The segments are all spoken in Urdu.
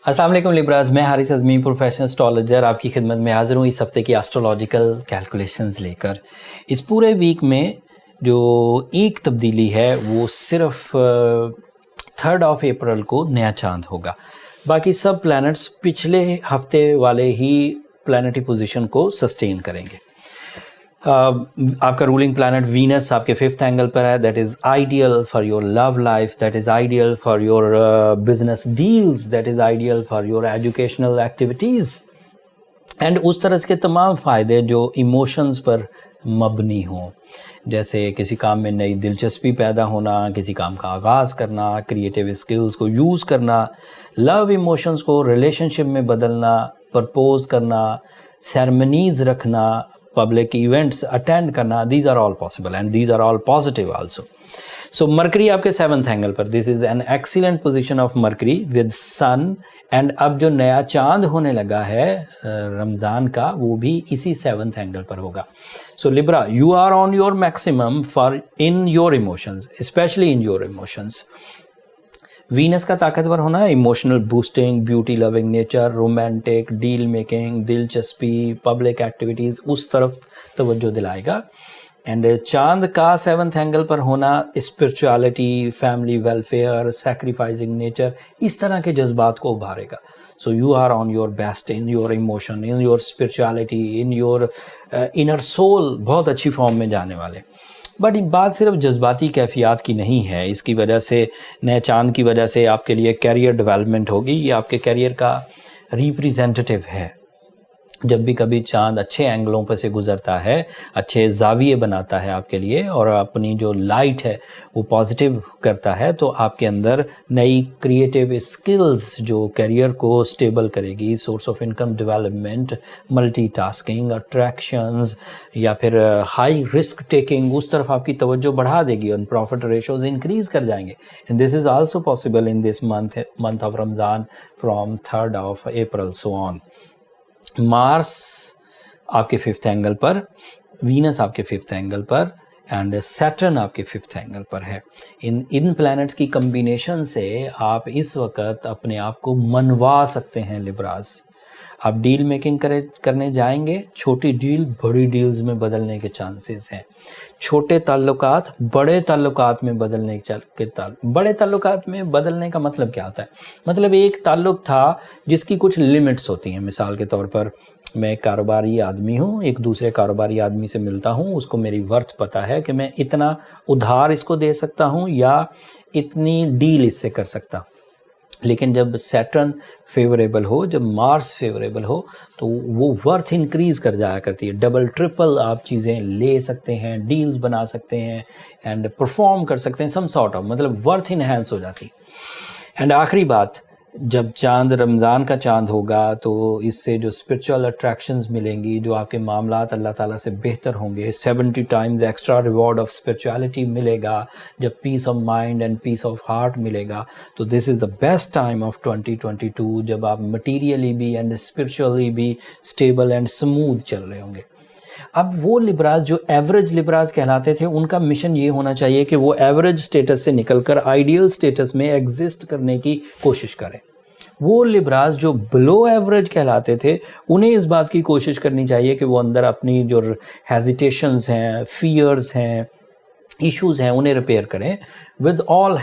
السلام علیکم لیبراز، میں حارث اعظمی پروفیشنل اسٹرالوجر آپ کی خدمت میں حاضر ہوں اس ہفتے کی ایسٹرولوجیکل کیلکولیشنز لے کر۔ اس پورے ویک میں جو ایک تبدیلی ہے وہ صرف 3 اپریل کو نیا چاند ہوگا، باقی سب پلانٹس پچھلے ہفتے والے ہی پلانٹری پوزیشن کو سسٹین کریں گے۔ آپ کا رولنگ پلانٹ وینس آپ کے 5th اینگل پر ہے، that is ideal for your love life, that is ideal for your business deals, that is ideal for your educational activities and اس طرح کے تمام فائدے جو ایموشنز پر مبنی ہوں، جیسے کسی کام میں نئی دلچسپی پیدا ہونا، کسی کام کا آغاز کرنا، کریٹیو اسکلز کو یوز کرنا، لو ایموشنز کو ریلیشن شپ میں بدلنا، پرپوز کرنا، سیرمنیز رکھنا، پبلک ایونٹس اٹینڈ کرنا، these are all possible and these are all positive also. So Mercury آپ کے 7th اینگل پر، this is an excellent position of Mercury with Sun, and اب جو نیا چاند ہونے لگا ہے رمضان کا وہ بھی اسی 7th اینگل پر ہوگا۔ So Libra, you are on your maximum for in your emotions, especially in your emotions. Venus کا طاقتور ہونا emotional boosting, beauty loving nature, romantic, deal making, دلچسپی، پبلک ایکٹیویٹیز، اس طرف توجہ دلائے گا۔ اینڈ چاند کا 7th اینگل پر ہونا spirituality, family welfare, sacrificing nature, اس طرح کے جذبات کو ابھارے گا۔ So you are on your best in your emotion, in your spirituality, in your inner soul, بہت اچھی فارم میں جانے والے۔ بٹ بات صرف جذباتی کیفیات کی نہیں ہے، اس کی وجہ سے نئے چاند کی وجہ سے آپ کے لیے کیریئر ڈیولپمنٹ ہوگی، یہ آپ کے کیریئر کا ریپریزنٹیو ہے۔ جب بھی کبھی چاند اچھے اینگلوں پہ سے گزرتا ہے، اچھے زاویے بناتا ہے آپ کے لیے اور اپنی جو لائٹ ہے وہ پازیٹیو کرتا ہے، تو آپ کے اندر نئی کریٹیو اسکلز جو کیریئر کو اسٹیبل کرے گی، source of income development, multi tasking, attractions یا پھر ہائی رسک ٹیکنگ، اس طرف آپ کی توجہ بڑھا دے گی اور پروفٹ ریشوز انکریز کر جائیں گے۔ And this is also possible in this month of Ramzan from 3 April so on. Mars آپ کے 5th اینگل پر، وینس آپ کے 5th angle per, and Saturn آپ کے 5th اینگل پر ہے۔ ان پلانٹس کی کمبینیشن سے آپ اس وقت اپنے آپ کو منوا سکتے ہیں لیبراز۔ آپ ڈیل میکنگ کرنے جائیں گے، چھوٹی ڈیل بڑی ڈیلز میں بدلنے کے چانسز ہیں، چھوٹے تعلقات بڑے تعلقات میں بدلنے کے بڑے تعلقات میں بدلنے کا مطلب کیا ہوتا ہے؟ مطلب ایک تعلق تھا جس کی کچھ لمٹس ہوتی ہیں، مثال کے طور پر میں ایک کاروباری آدمی ہوں، ایک دوسرے کاروباری آدمی سے ملتا ہوں، اس کو میری ورتھ پتہ ہے کہ میں اتنا ادھار اس کو دے سکتا ہوں یا اتنی ڈیل اس سے کر سکتا ہوں۔ لیکن جب سیٹرن فیوریبل ہو، جب مارس فیوریبل ہو، تو وہ ورتھ انکریز کر جایا کرتی ہے، ڈبل ٹرپل آپ چیزیں لے سکتے ہیں، ڈیلز بنا سکتے ہیں اینڈ پرفارم کر سکتے ہیں، سم سارٹ آف، مطلب ورتھ انہینس ہو جاتی۔ اینڈ آخری بات، جب چاند رمضان کا چاند ہوگا تو اس سے جو اسپرچول اٹریکشنز ملیں گی، جو آپ کے معاملات اللہ تعالیٰ سے بہتر ہوں گے، 70 times extra reward of spirituality ملے گا، جب peace of mind and peace of heart ملے گا، تو this is the best time of 2022، جب آپ مٹیریلی بھی اینڈ اسپرچولی بھی اسٹیبل اینڈ سموتھ چل رہے ہوں گے۔ اب وہ لبراز جو ایوریج لبراز کہلاتے تھے، ان کا مشن یہ ہونا چاہیے کہ وہ ایوریج سٹیٹس سے نکل کر آئیڈیل سٹیٹس میں ایگزسٹ کرنے کی کوشش کریں۔ وہ لبراز جو بلو ایوریج کہلاتے تھے، انہیں اس بات کی کوشش کرنی چاہیے کہ وہ اندر اپنی جو ہیزیٹیشنز ہیں، فیئرز ہیں، ایشوز ہیں، انہیں ریپیئر کریں with all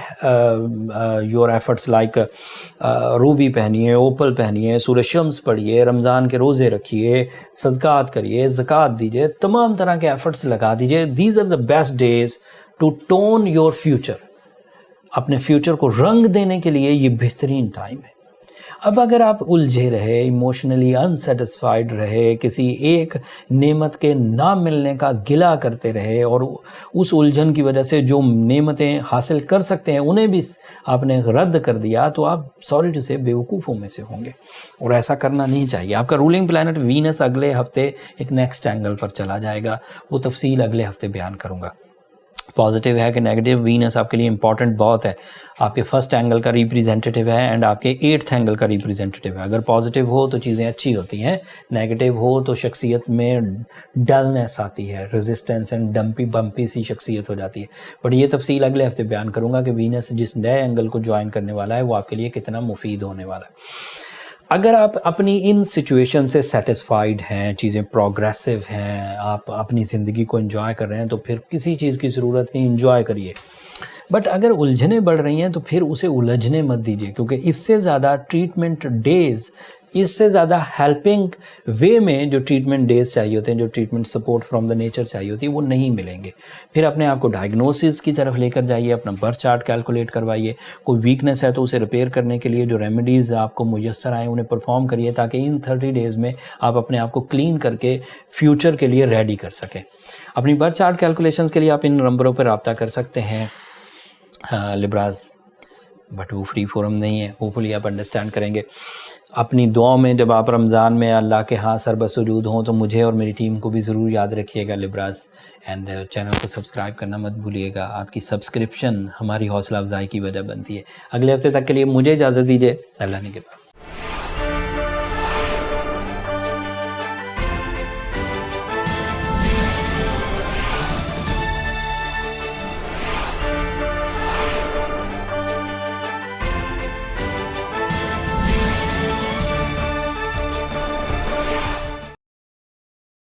your efforts, like ruby پہنیے، اوپل پہنیے، سورہ شمس پڑھیے، رمضان کے روزے رکھیے، صدقات کریے، زکوٰۃ دیجیے، تمام طرح کے ایفرٹس لگا دیجیے۔ These are the best days to tune your future, اپنے فیوچر کو رنگ دینے کے لیے یہ بہترین ٹائم ہے۔ اب اگر آپ الجھے رہے، ایموشنلی انسیٹسفائیڈ رہے، کسی ایک نعمت کے نہ ملنے کا گلہ کرتے رہے اور اس الجھن کی وجہ سے جو نعمتیں حاصل کر سکتے ہیں انہیں بھی آپ نے رد کر دیا، تو آپ سوری ٹو سے بیوقوفوں میں سے ہوں گے، اور ایسا کرنا نہیں چاہیے۔ آپ کا رولنگ پلانٹ وینس اگلے ہفتے ایک نیکسٹ اینگل پر چلا جائے گا، وہ تفصیل اگلے ہفتے بیان کروں گا۔ پازیٹیو ہے کہ نیگیٹو، وینس آپ کے لیے امپورٹنٹ بہت ہے، آپ کے 1st اینگل کا ریپریزنٹیو ہے اینڈ آپ کے 8th اینگل کا ریپریزنٹیو ہے۔ اگر پازیٹیو ہو تو چیزیں اچھی ہوتی ہیں، نیگیٹو ہو تو شخصیت میں ڈلنس آتی ہے، ریزسٹنس اینڈ بمپی سی شخصیت ہو جاتی ہے۔ بٹ یہ تفصیل اگلے ہفتے بیان کروں گا کہ وینس جس نئے اینگل کو جوائن کرنے والا ہے وہ آپ کے لیے کتنا مفید ہونے والا ہے۔ اگر آپ اپنی ان سچویشن سے سیٹسفائیڈ ہیں، چیزیں پروگریسو ہیں، آپ اپنی زندگی کو انجوائے کر رہے ہیں، تو پھر کسی چیز کی ضرورت نہیں، انجوائے کریے. بٹ اگر الجھنیں بڑھ رہی ہیں تو پھر اسے الجھنے مت دیجیے، کیونکہ اس سے زیادہ ٹریٹمنٹ ڈیز، اس سے زیادہ ہیلپنگ وے میں جو ٹریٹمنٹ ڈیز چاہیے ہوتے ہیں، جو treatment support from the nature چاہیے ہوتی ہے، وہ نہیں ملیں گے. پھر اپنے آپ کو ڈائگنوسس کی طرف لے کر جائیے، اپنا برتھ چارٹ کیلکولیٹ کروائیے، کوئی ویکنس ہے تو اسے ریپیئر کرنے کے لیے جو ریمیڈیز آپ کو میسر آئیں انہیں پرفارم کریے، تاکہ ان 30 ڈیز میں آپ اپنے آپ کو کلین کر کے فیوچر کے لیے ریڈی کر سکیں. اپنی برتھ چارٹ کیلکولیشنز کے لیے آپ ان نمبروں پر رابطہ کر سکتے ہیں لبراز، بٹ وہ فری فورم نہیں ہے، ہوپفلی آپ انڈرسٹینڈ کریں گے. اپنی دعاؤں میں جب آپ رمضان میں اللہ کے ہاں سر بسجود ہوں تو مجھے اور میری ٹیم کو بھی ضرور یاد رکھیے گا لبراز، اینڈ چینل کو سبسکرائب کرنا مت بھولیے گا. آپ کی سبسکرپشن ہماری حوصلہ افزائی کی وجہ بنتی ہے. اگلے ہفتے تک کے لیے مجھے اجازت دیجیے. اللہ نے کے بعد.